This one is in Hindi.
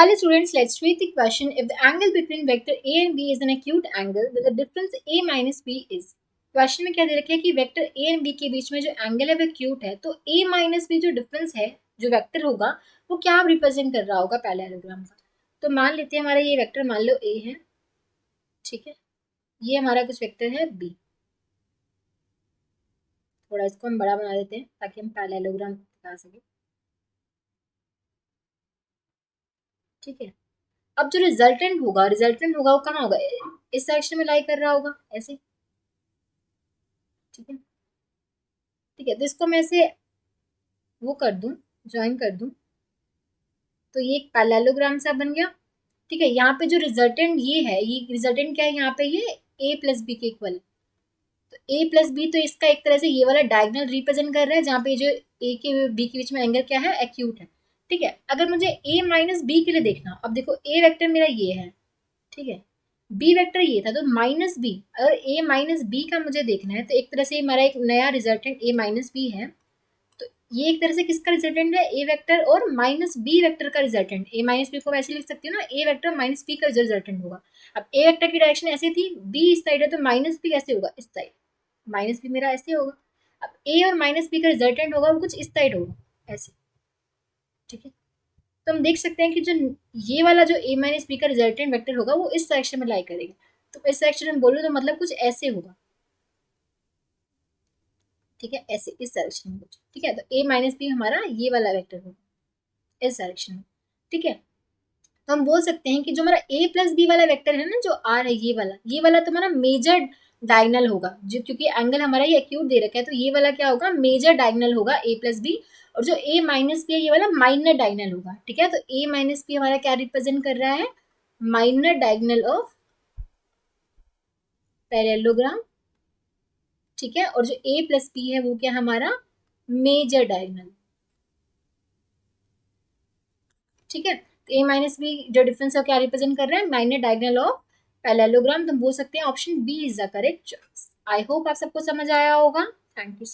Hello students, let's read the question. If the angle between vector A and B is an acute angle, then the difference A minus B is. Question में क्या दे रखा है कि वेक्टर ए एंड बी के बीच में जो एंगल है वो एक्यूट है, तो ए माइनस बी जो डिफरेंस है जो वेक्टर होगा वो क्या रिप्रेजेंट कर रहा होगा पैरेललोग्राम का। तो मान लेते हैं हमारा ये वेक्टर मान लो ए है, ठीक है, ये हमारा कुछ वेक्टर है बी। थोड़ा इसको हम बड़ा बना देते हैं ताकि हम पैरेललोग्राम दिखा सकें, ठीक है। अब जो रिजल्टेंट होगा वो कहाँ होगा, इस सेक्शन में लाई कर रहा होगा ऐसे, ठीक है। ठीक है, तो इसको मैं ऐसे वो कर दूं, ज्वाइन कर दूं, तो ये एक पैरेललोग्राम सा बन गया, ठीक है। यहाँ पे जो रिजल्टेंट ये है, ये रिजल्टेंट क्या है, यहाँ पे ये ए प्लस बी के इक्वल है, तो ए प्लस बी, तो इसका एक तरह से ये वाला डायगोनल रिप्रेजेंट कर रहा है, जहाँ पे जो ए के बी के बीच में एंगल क्या है, एक्यूट है, ठीक है। अगर मुझे ए माइनस बी के लिए देखना, अब देखो ए वेक्टर मेरा ये है, ठीक है, बी वेक्टर ये था, तो माइनस बी, अगर ए माइनस बी का मुझे देखना है तो एक तरह से हमारा एक नया रिजल्टेंट ए माइनस बी है। तो ये एक तरह से किसका रिजल्टेंट है, ए वेक्टर और माइनस बी वेक्टर का रिजल्टेंट। ए माइनस बी को वैसे लिख सकती हूँ ना, ए वेक्टर माइनस बी का रिजल्टेंट होगा। अब ए वेक्टर की डायरेक्शन ऐसे थी, बी इस साइड है, तो माइनस बी कैसे होगा, इस साइड, माइनस बी मेरा ऐसे होगा। अब ए और माइनस बी का रिजल्टेंट होगा वो कुछ इस साइड होगा ऐसे, ठीक है। तो हम देख सकते हैं कि जो ये वाला जो ए माइनस बी का रिजल्टेंट वेक्टर होगा वो इस सेक्शन में लाई करेगा, तो इस सेक्शन में बोलूँ तो मतलब कुछ ऐसे होगा, ठीक है, ऐसे इस डायरेक्शन में कुछ, ठीक है। तो ए माइनस बी हमारा ये वाला वेक्टर होगा इस डायरेक्शन में, ठीक है। तो हम बोल सकते हैं कि जो हमारा ए प्लस बी वाला वेक्टर है ना, जो आर है, ये वाला तो हमारा मेजर डायगनल होगा, जो क्योंकि एंगल हमारा ये एक्यूट दे रखा है, तो ये वाला क्या होगा, मेजर डायगनल होगा ए प्लस बी। और जो ए माइनस बी है ये वाला माइनर डायगनल होगा, ठीक है। तो ए माइनस बी हमारा क्या रिप्रेजेंट कर रहा है, माइनर डायगनल ऑफ पैरेललोग्राम, ठीक है। और जो ए प्लस बी है वो क्या हमारा मेजर डायगनल, ठीक है। तो ए माइनस बी जो डिफरेंस है क्या रिप्रेजेंट कर रहा है, माइनर डायगनल ऑफ पैरेललोग्राम। तो हम बोल सकते हैं option B is the correct choice. I hope आप सबको समझ आया होगा। Thank you.